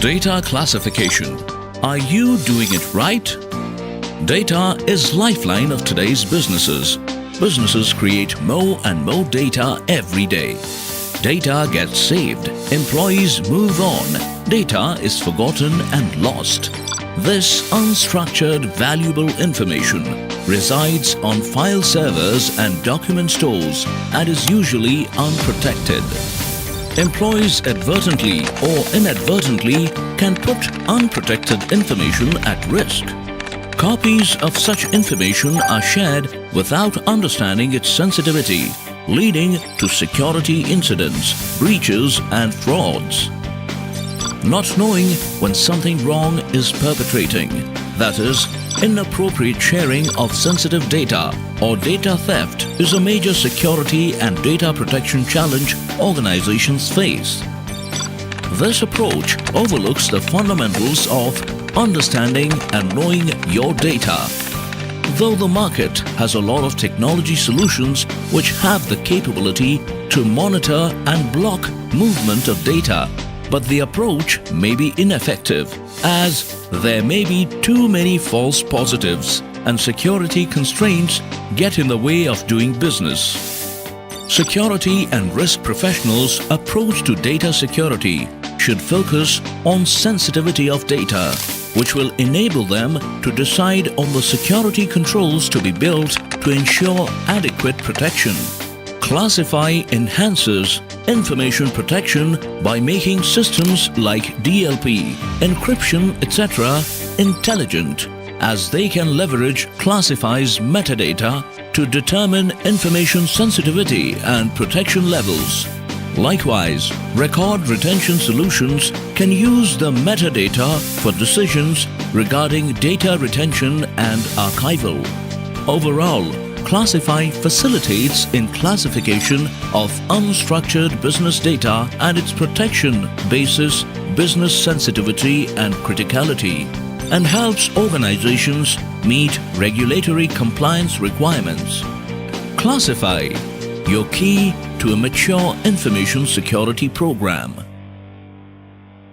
Data classification. Are you doing it right? Data is lifeline of today's businesses. Businesses create more and more data every day. Data gets saved, employees move on, data is forgotten and lost. This unstructured, valuable information resides on file servers and document stores and is usually unprotected. Employees advertently or inadvertently can put unprotected information at risk. Copies of such information are shared without understanding its sensitivity, leading to security incidents, breaches and frauds. Not knowing when something wrong is perpetrating, that is, inappropriate sharing of sensitive data or data theft, is a major security and data protection challenge organizations face. This approach overlooks the fundamentals of understanding and knowing your data. Though the market has a lot of technology solutions which have the capability to monitor and block movement of data, but the approach may be ineffective as there may be too many false positives and security constraints get in the way of doing business. Security and risk professionals' approach to data security should focus on sensitivity of data, which will enable them to decide on the security controls to be built to ensure adequate protection. Classify enhances information protection by making systems like DLP, encryption, etc. intelligent, as they can leverage Classify's metadata to determine information sensitivity and protection levels. Likewise, record retention solutions can use the metadata for decisions regarding data retention and archival. Overall, Classify facilitates in classification of unstructured business data and its protection basis business sensitivity and criticality, and helps organizations meet regulatory compliance requirements. Classify, your key to a mature information security program.